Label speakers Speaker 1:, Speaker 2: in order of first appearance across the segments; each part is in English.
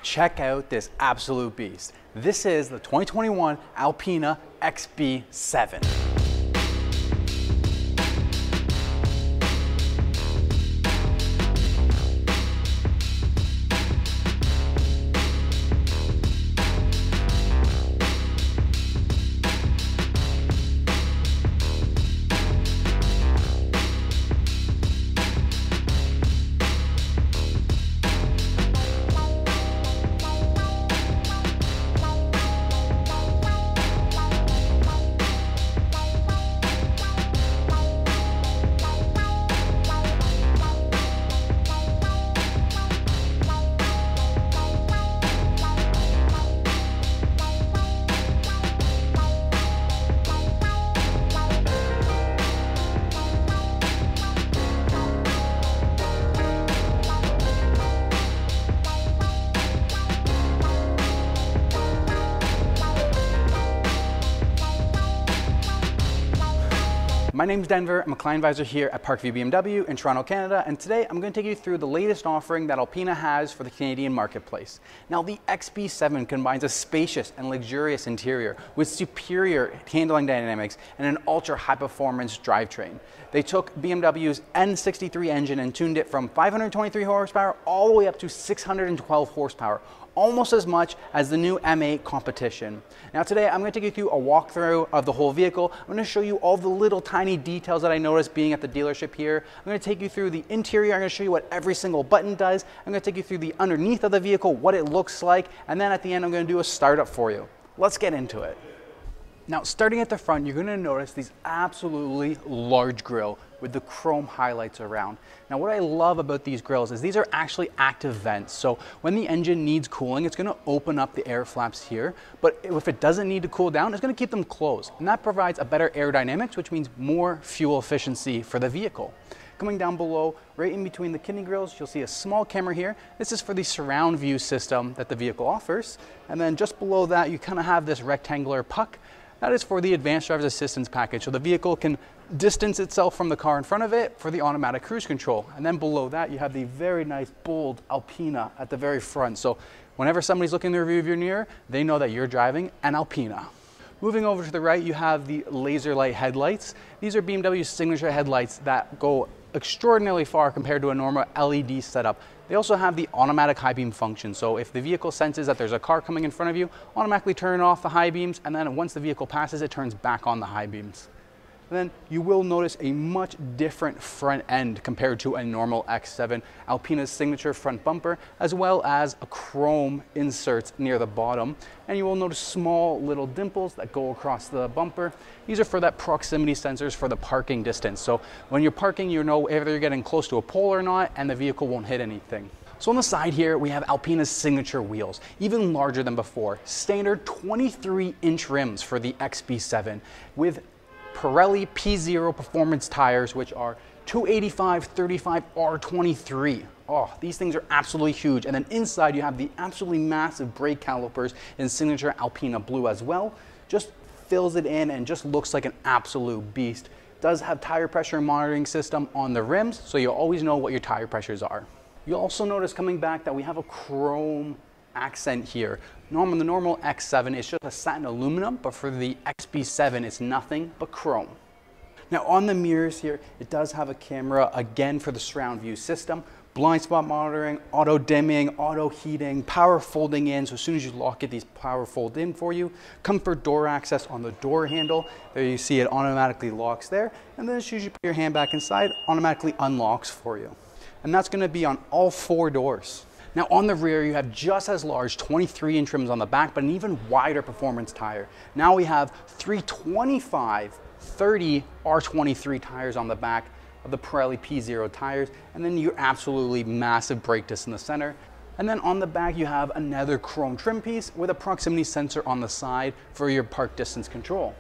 Speaker 1: check out this absolute beast. This is the 2021 Alpina XB7. My name's Denver, I'm a client advisor here at Parkview BMW in Toronto, Canada, and today I'm going to take you through the latest offering that Alpina has for the Canadian marketplace. Now, the XB7 combines a spacious and luxurious interior with superior handling dynamics and an ultra high-performance drivetrain. They took BMW's N63 engine and tuned it from 523 horsepower all the way up to 612 horsepower, almost as much as the new M8 competition. Now today I'm going to take you through a walkthrough of the whole vehicle. I'm going to show you all the little tiny details that I noticed being at the dealership here. I'm going to take you through the interior. I'm going to show you what every single button does. I'm going to take you through the underneath of the vehicle, what it looks like, and then at the end I'm going to do a startup for you. Let's get into it. Now, starting at the front, you're going to notice these absolutely large grille with the chrome highlights around. Now, what I love about these grills is these are actually active vents. So when the engine needs cooling, it's going to open up the air flaps here. But if it doesn't need to cool down, it's going to keep them closed. And that provides a better aerodynamics, which means more fuel efficiency for the vehicle. Coming down below, right in between the kidney grills, you'll see a small camera here. This is for the surround view system that the vehicle offers. And then just below that, you kind of have this rectangular puck. That is for the advanced driver's assistance package. So the vehicle can distance itself from the car in front of it for the automatic cruise control. And then below that, you have the very nice, bold Alpina at the very front. So whenever somebody's looking in the rearview mirror, they know that you're driving an Alpina. Moving over to the right, you have the laser light headlights. These are BMW's signature headlights that go extraordinarily far compared to a normal LED setup. They also have the automatic high beam function. So if the vehicle senses that there's a car coming in front of you, automatically turn off the high beams, and then once the vehicle passes, it turns back on the high beams. And then you will notice a much different front end compared to a normal X7, Alpina's signature front bumper, as well as a chrome inserts near the bottom. And you will notice small little dimples that go across the bumper. These are for that proximity sensors for the parking distance. So when you're parking, you know whether you're getting close to a pole or not, and the vehicle won't hit anything. So on the side here, we have Alpina's signature wheels, even larger than before. Standard 23-inch rims for the XB7 with Pirelli P0 performance tires, which are 285/35 R23. Oh, these things are absolutely huge. And then inside you have the absolutely massive brake calipers in signature Alpina blue as well. Just fills it in and just looks like an absolute beast. Does have tire pressure monitoring system on the rims, so you'll always know what your tire pressures are. You'll also notice coming back that we have a chrome accent here. The normal X7 is just a satin aluminum, but for the XB7 it's nothing but chrome. Now on the mirrors here, it does have a camera again for the surround view system, blind spot monitoring, auto dimming, auto heating, power folding in, so as soon as you lock it, these power fold in for you. Comfort door access on the door handle. There you see it automatically locks there, and then as soon as you put your hand back inside, automatically unlocks for you. And that's going to be on all 4 doors. Now on the rear, you have just as large 23-inch rims on the back, but an even wider performance tire. Now we have 325/30 R23 tires on the back of the Pirelli P0 tires, and then your absolutely massive brake disc in the center. And then on the back, you have another chrome trim piece with a proximity sensor on the side for your park distance control.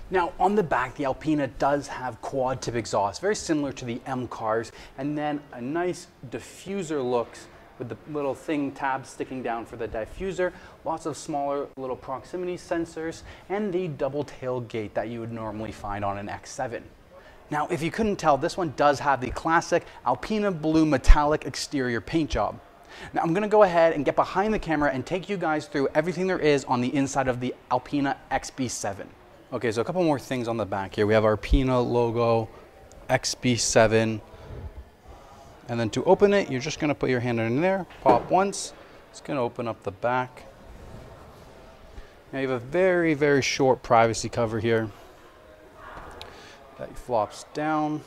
Speaker 1: Now on the back, the Alpina does have quad tip exhaust, very similar to the M cars, and then a nice diffuser looks with the little tab sticking down for the diffuser, lots of smaller little proximity sensors, and the double tailgate that you would normally find on an X7. Now, if you couldn't tell, this one does have the classic Alpina blue metallic exterior paint job. Now I'm gonna go ahead and get behind the camera and take you guys through everything there is on the inside of the Alpina XB7. Okay, so a couple more things on the back here. We have our Alpina logo, XB7, and then to open it, you're just gonna put your hand in there, pop once, it's gonna open up the back. Now you have a very, very short privacy cover here that flops down.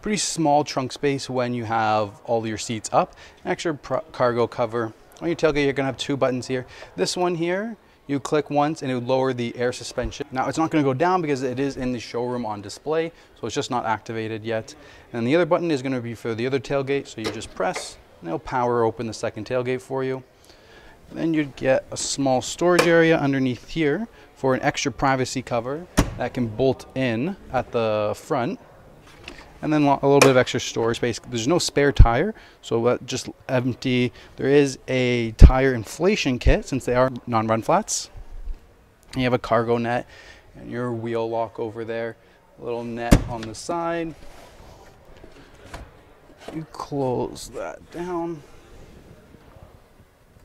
Speaker 1: Pretty small trunk space when you have all your seats up. Extra cargo cover. On your tailgate, you're gonna have two buttons here. This one here, you click once and it would lower the air suspension. Now it's not gonna go down because it is in the showroom on display, so it's just not activated yet. And the other button is gonna be for the other tailgate, so you just press, and it'll power open the second tailgate for you. Then you'd get a small storage area underneath here for an extra privacy cover that can bolt in at the front. And then a little bit of extra storage space. There's no spare tire, so just empty. There is a tire inflation kit since they are non-run flats. You have a cargo net and your wheel lock over there. A little net on the side. You close that down.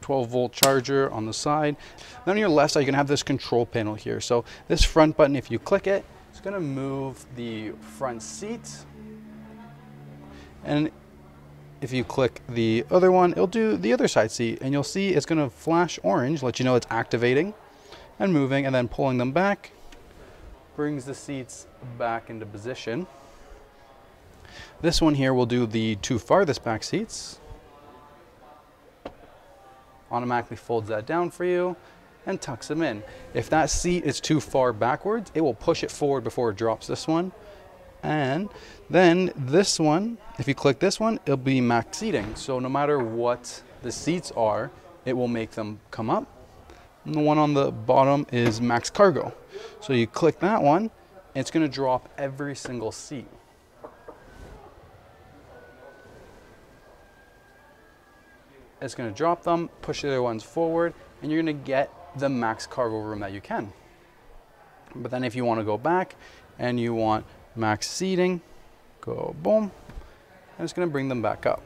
Speaker 1: 12-volt charger on the side. Then on your left side, you're gonna have this control panel here. So this front button, if you click it, it's gonna move the front seat. And if you click the other one, it'll do the other side seat, and you'll see it's gonna flash orange, let you know it's activating and moving, and then pulling them back brings the seats back into position. This one here will do the two farthest back seats. Automatically folds that down for you and tucks them in. If that seat is too far backwards, it will push it forward before it drops this one. And then this one, if you click this one, it'll be max seating. So no matter what the seats are, it will make them come up. And the one on the bottom is max cargo. So you click that one, it's gonna drop every single seat. It's gonna drop them, push the other ones forward, and you're gonna get the max cargo room that you can. But then if you wanna go back and you want max seating, go boom, and it's gonna bring them back up.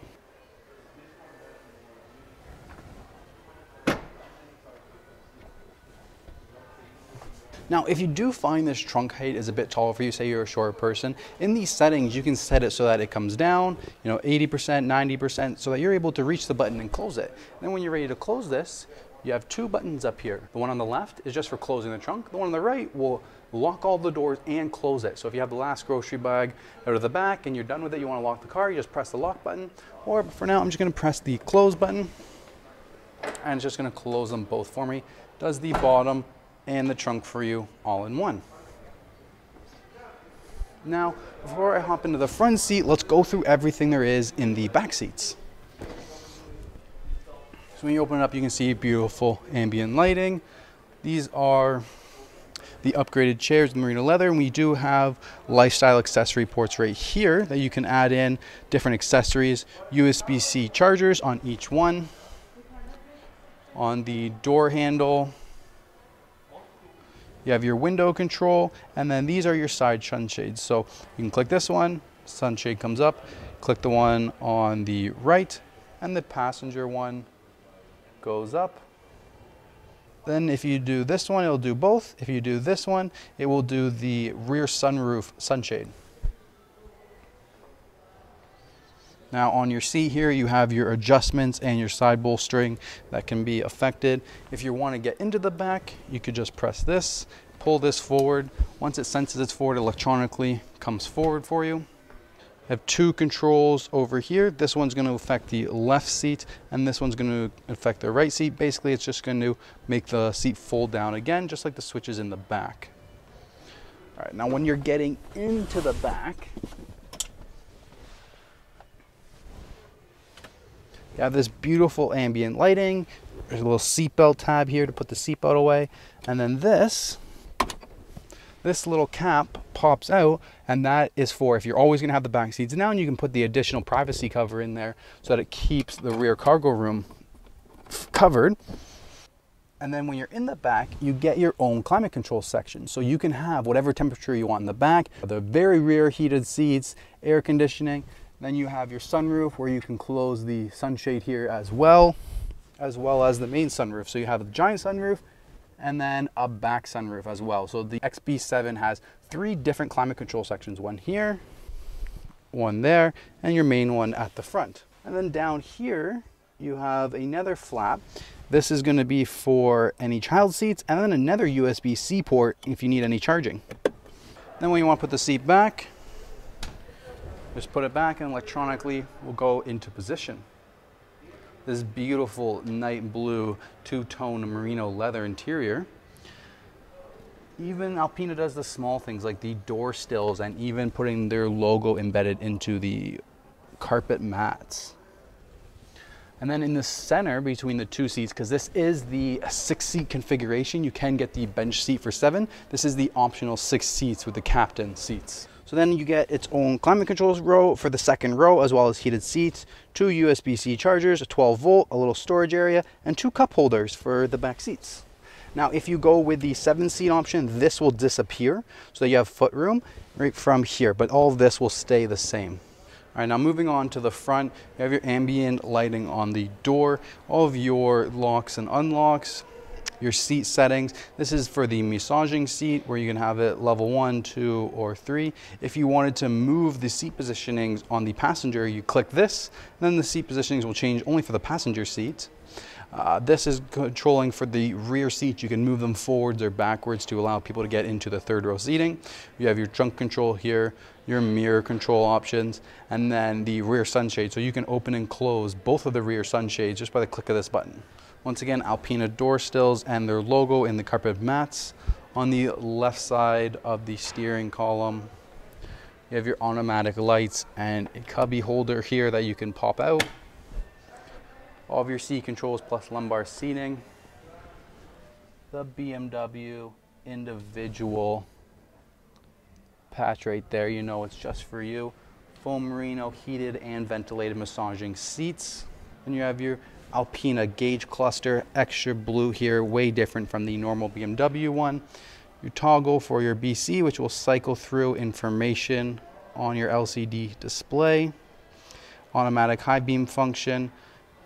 Speaker 1: Now, if you do find this trunk height is a bit tall for you, say you're a short person, in these settings, you can set it so that it comes down, 80%, 90%, so that you're able to reach the button and close it. And then when you're ready to close this, you have two buttons up here. The one on the left is just for closing the trunk. The one on the right will lock all the doors and close it. So if you have the last grocery bag out of the back and you're done with it, you want to lock the car, you just press the lock button. Or for now, I'm just going to press the close button, and it's just going to close them both for me. Does the bottom and the trunk for you all in one. Now, before I hop into the front seat, let's go through everything there is in the back seats. So when you open it up, you can see beautiful ambient lighting. These are the upgraded chairs, merino leather, and we do have lifestyle accessory ports right here that you can add in different accessories, USB-C chargers on each one. On the door handle, you have your window control, and then these are your side sunshades. So you can click this one, sunshade comes up, click the one on the right, and the passenger one goes up. Then if you do this one, it'll do both. If you do this one, it will do the rear sunroof sunshade. Now on your seat here, you have your adjustments and your side bolstering that can be affected. If you want to get into the back, you could just press this, pull this forward. Once it senses it's forward, electronically comes forward for you. I have two controls over here. This one's going to affect the left seat, and this one's going to affect the right seat. Basically, it's just going to make the seat fold down again, just like the switches in the back. All right, now when you're getting into the back, you have this beautiful ambient lighting. There's a little seatbelt tab here to put the seatbelt away. And then this little cap pops out, and that is for if you're always gonna have the back seats down, you can put the additional privacy cover in there so that it keeps the rear cargo room covered. And then when you're in the back, you get your own climate control section. So you can have whatever temperature you want in the back, the very rear heated seats, air conditioning. Then you have your sunroof where you can close the sunshade here as well as the main sunroof. So you have a giant sunroof and then a back sunroof as well. So the XB7 has 3 different climate control sections, one here, one there, and your main one at the front. And then down here, you have another flap. This is going to be for any child seats, and then another USB-C port if you need any charging. Then when you want to put the seat back, just put it back and electronically will go into position. This beautiful night blue two-tone merino leather interior. Even Alpina does the small things like the door stills and even putting their logo embedded into the carpet mats. And then in the center between the 2 seats, because this is the 6-seat configuration, you can get the bench seat for 7. This is the optional 6 seats with the captain seats. So then you get its own climate controls row for the second row, as well as heated seats, 2 USB-C chargers, a 12-volt, a little storage area, and 2 cup holders for the back seats. Now, if you go with the 7-seat option, this will disappear, so that you have foot room right from here, but all of this will stay the same. All right, now moving on to the front, you have your ambient lighting on the door, all of your locks and unlocks, your seat settings. This is for the massaging seat where you can have it level 1, 2, or 3. If you wanted to move the seat positionings on the passenger, you click this, then the seat positionings will change only for the passenger seat. This is controlling for the rear seats. You can move them forwards or backwards to allow people to get into the 3rd row seating. You have your trunk control here, your mirror control options, and then the rear sunshade. So you can open and close both of the rear sunshades just by the click of this button. Once again, Alpina door stills and their logo in the carpet mats. On the left side of the steering column, you have your automatic lights and a cubby holder here that you can pop out. All of your seat controls plus lumbar seating. The BMW individual patch right there, you know it's just for you. Foam merino heated and ventilated massaging seats. And you have your Alpina gauge cluster, extra blue here, way different from the normal BMW one. Your toggle for your BC, which will cycle through information on your LCD display. Automatic high beam function,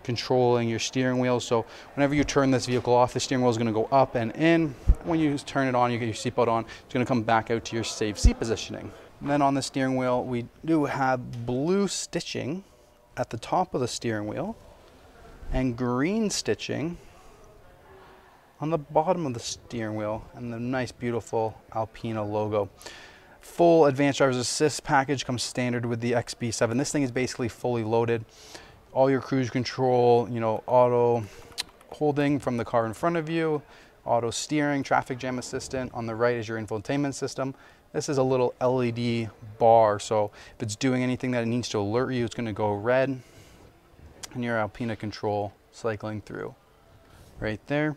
Speaker 1: controlling your steering wheel. So whenever you turn this vehicle off, the steering wheel is going to go up and in. When you turn it on, you get your seatbelt on, it's going to come back out to your safe seat positioning. And then on the steering wheel, we do have blue stitching at the top of the steering wheel and green stitching on the bottom of the steering wheel, and the nice beautiful Alpina logo. Full advanced driver's assist package comes standard with the XB7. This thing is basically fully loaded. All your cruise control, you know, auto holding from the car in front of you, auto steering, traffic jam assistant. On the right is your infotainment system. This is a little LED bar, so if it's doing anything that it needs to alert you, it's going to go red. And your Alpina control cycling through right there.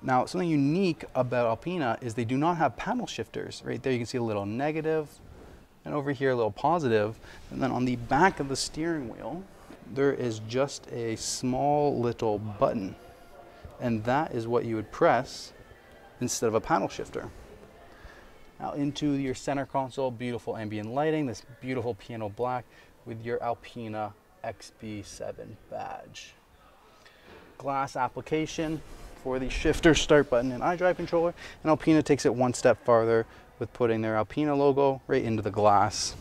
Speaker 1: Now, something unique about Alpina is they do not have paddle shifters. Right there you can see a little negative, and over here a little positive. And then on the back of the steering wheel, there is just a small little button, and that is what you would press instead of a paddle shifter. Now into your center console, beautiful ambient lighting, this beautiful piano black with your Alpina XB7 badge. Glass application for the shifter, start button, and iDrive controller, and Alpina takes it one step farther with putting their Alpina logo right into the glass.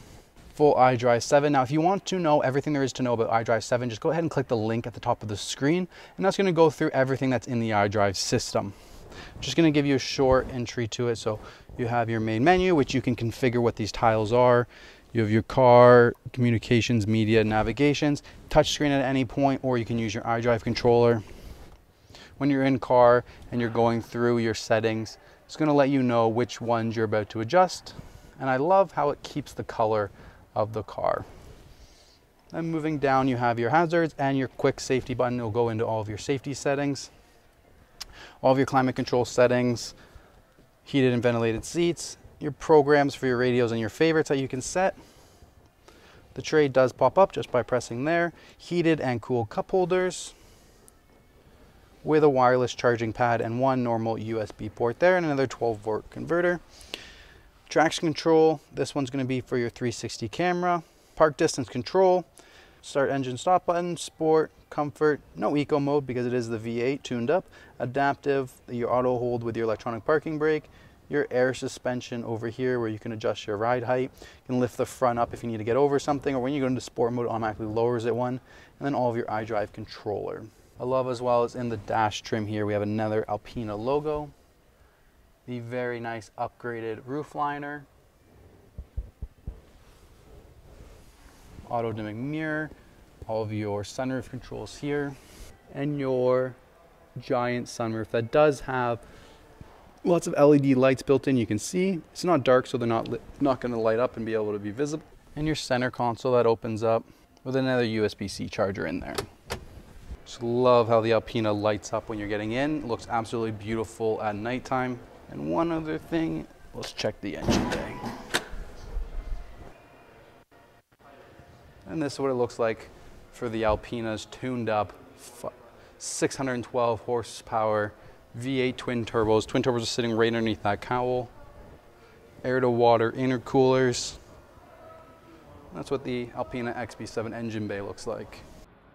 Speaker 1: Full iDrive 7. Now if you want to know everything there is to know about iDrive 7, just go ahead and click the link at the top of the screen, and that's going to go through everything that's in the iDrive system. Just going to give you a short entry to it. So you have your main menu, which you can configure what these tiles are. You have your car, communications, media, navigations, touchscreen at any point, or you can use your iDrive controller. When you're in car and you're going through your settings, it's going to let you know which ones you're about to adjust. And I love how it keeps the color of the car. Then moving down, you have your hazards and your quick safety button. It will go into all of your safety settings, all of your climate control settings, heated and ventilated seats, your programs for your radios and your favorites that you can set. The tray does pop up just by pressing there. Heated and cool cup holders. with a wireless charging pad and one normal USB port there and another 12-volt converter. Traction control, this one's going to be for your 360 camera. Park distance control, start engine stop button, sport, comfort, no eco mode because it is the V8 tuned up, adaptive, your auto hold with your electronic parking brake, your air suspension over here where you can adjust your ride height. You can lift the front up if you need to get over something, or when you go into sport mode, it automatically lowers it one, and then all of your iDrive controller. I love as well as in the dash trim here, we have another Alpina logo. The very nice upgraded roof liner, auto dimming mirror, all of your sunroof controls here, and your giant sunroof that does have lots of LED lights built in. You can see it's not dark, so they're not going to light up and be able to be visible. And your center console that opens up with another USB-C charger in there. Just love how the Alpina lights up when you're getting in. It looks absolutely beautiful at nighttime. And one other thing, let's check the engine bay. And this is what it looks like for the Alpina's tuned up 612 horsepower V8 twin turbos. Twin turbos are sitting right underneath that cowl. Air to water intercoolers. That's what the Alpina XB7 engine bay looks like.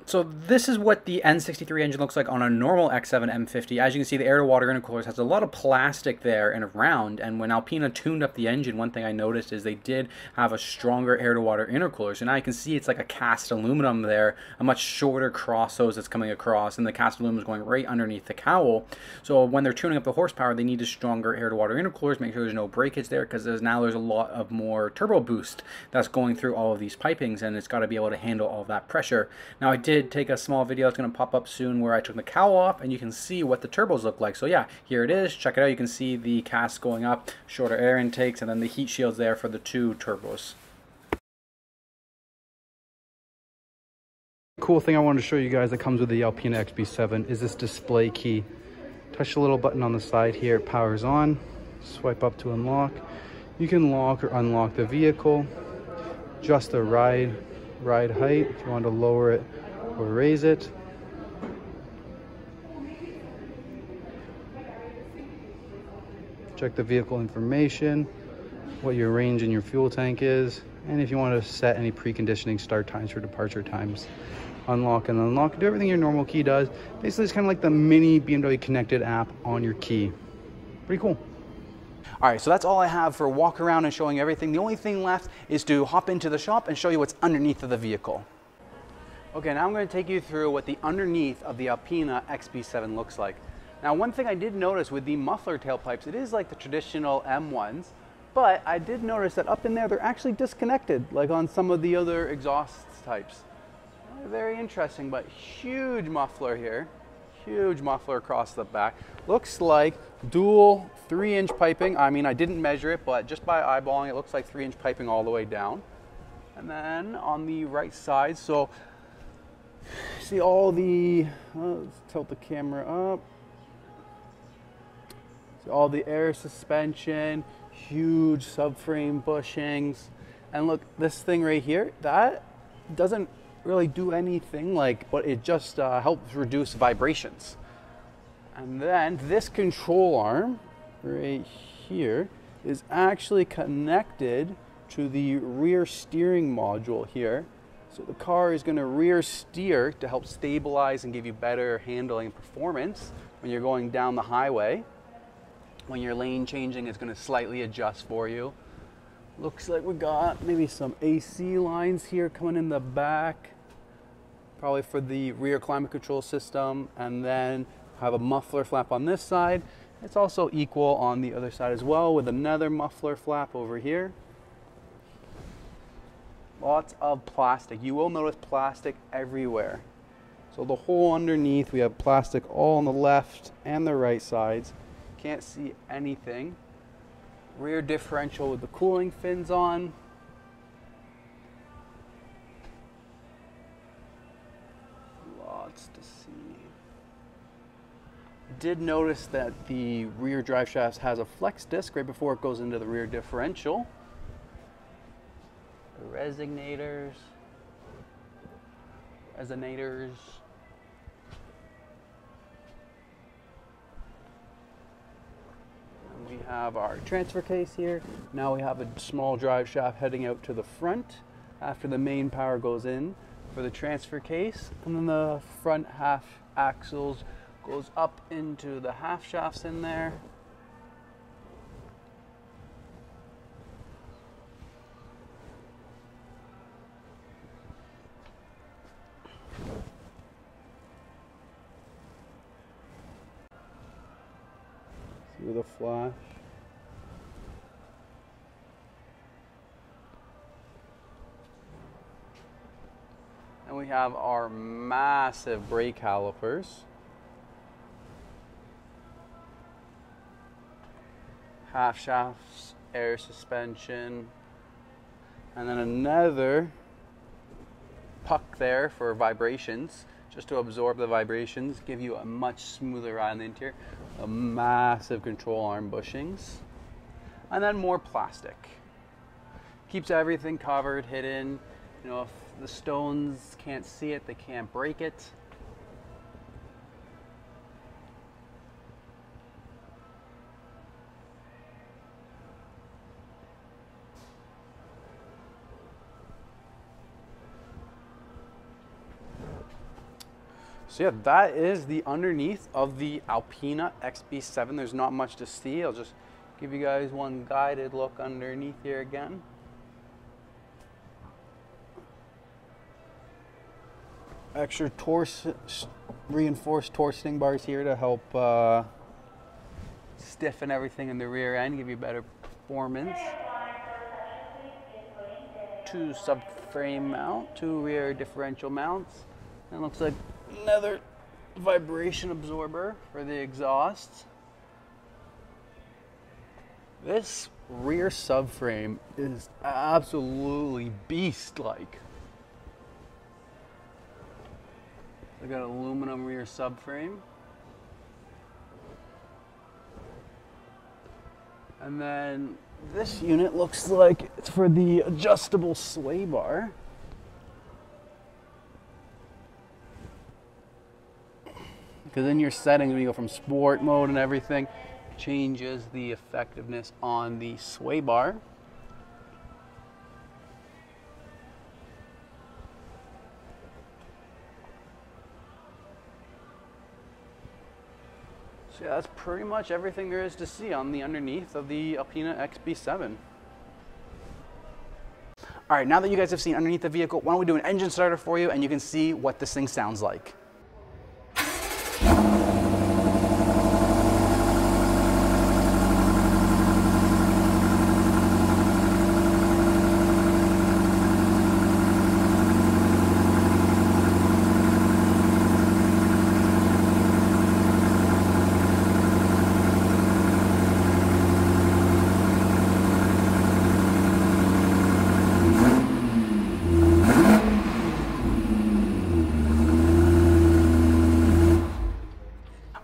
Speaker 2: So this is what the N63 engine looks like on a normal X7 M50. As you can see, the air-to-water intercoolers has a lot of plastic there and around, and when Alpina tuned up the engine, one thing I noticed is they did have a stronger air-to-water intercooler. So now you can see it's like a cast aluminum there, a much shorter cross hose that's coming across, and the cast aluminum is going right underneath the cowl. So when they're tuning up the horsepower, they need a stronger air-to-water intercoolers, make sure there's no breakage there, because there's a lot of more turbo boost that's going through all of these pipings, and it's got to be able to handle all of that pressure. Now I did take a small video that's going to pop up soon where I took the cowl off and you can see what the turbos look like. So yeah, here it is. Check it out. You can see the cast going up, shorter air intakes, and then the heat shields there for the two turbos.
Speaker 1: Cool thing I wanted to show you guys that comes with the Alpina XB7 is this display key. Touch the little button on the side here, it powers on. Swipe up to unlock. You can lock or unlock the vehicle. Adjust the ride height if you want to lower it or raise it. Check the vehicle information, what your range in your fuel tank is, and if you want to set any preconditioning start times for departure times. Unlock and unlock, do everything your normal key does. Basically, it's kind of like the mini BMW connected app on your key. Pretty cool. All right, so that's all I have for walk around and showing everything. The only thing left is to hop into the shop and show you what's underneath of the vehicle. Okay, now I'm going to take you through what the underneath of the Alpina XB7 looks like. Now, one thing I did notice with the muffler tailpipes, it is like the traditional M1s, but I did notice that up in there, they're actually disconnected, like on some of the other exhaust types. Very interesting, but huge muffler here. Huge muffler across the back. Looks like dual 3-inch piping. I mean, I didn't measure it, but just by eyeballing, it looks like 3-inch piping all the way down. And then on the right side, so see all the, let's tilt the camera up. See all the air suspension, huge subframe bushings. And look, this thing right here, that doesn't really do anything but it just helps reduce vibrations. And then this control arm right here is actually connected to the rear steering module here. So the car is going to rear steer to help stabilize and give you better handling performance when you're going down the highway. When you're lane changing, it's going to slightly adjust for you. Looks like we got maybe some AC lines here coming in the back, probably for the rear climate control system, and then have a muffler flap on this side. It's also equal on the other side as well with another muffler flap over here. Lots of plastic. You will notice plastic everywhere. So the whole underneath, we have plastic all on the left and the right sides. Can't see anything. Rear differential with the cooling fins on. Lots to see. Did notice that the rear drive shaft has a flex disc right before it goes into the rear differential. Resonators. have our transfer case here. Now we have a small drive shaft heading out to the front after the main power goes in for the transfer case, and then the front half axles goes up into the half shafts in there. See the flash. And we have our massive brake calipers. Half shafts, air suspension, and then another puck there for vibrations, just to absorb the vibrations, give you a much smoother ride on the interior. A massive control arm bushings, and then more plastic. Keeps everything covered, hidden. You know, if the stones can't see it, they can't break it. So yeah, that is the underneath of the Alpina XB7. There's not much to see. I'll just give you guys one guided look underneath here again. Extra reinforced torsioning bars here to help stiffen everything in the rear end, give you better performance. 2 subframe mount, 2 rear differential mounts. And it looks like another vibration absorber for the exhaust. This rear subframe is absolutely beast-like. I got an aluminum rear subframe. And then this unit looks like it's for the adjustable sway bar. Because in your settings, when you go from sport mode and everything, changes the effectiveness on the sway bar. So yeah, that's pretty much everything there is to see on the underneath of the Alpina XB7. All right, now that you guys have seen underneath the vehicle, why don't we do an engine starter for you and you can see what this thing sounds like.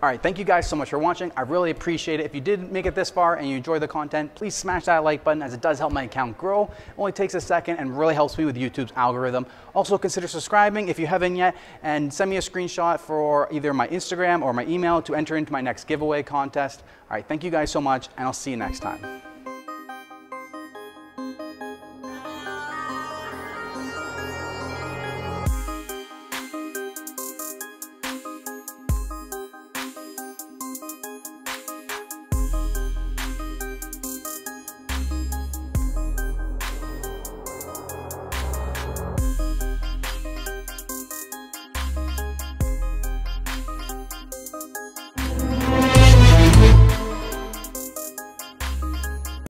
Speaker 1: All right, thank you guys so much for watching. I really appreciate it. If you did make it this far and you enjoyed the content, please smash that like button as it does help my account grow. It only takes a second and really helps me with YouTube's algorithm. Also consider subscribing if you haven't yet and send me a screenshot for either my Instagram or my email to enter into my next giveaway contest. All right, thank you guys so much and I'll see you next time.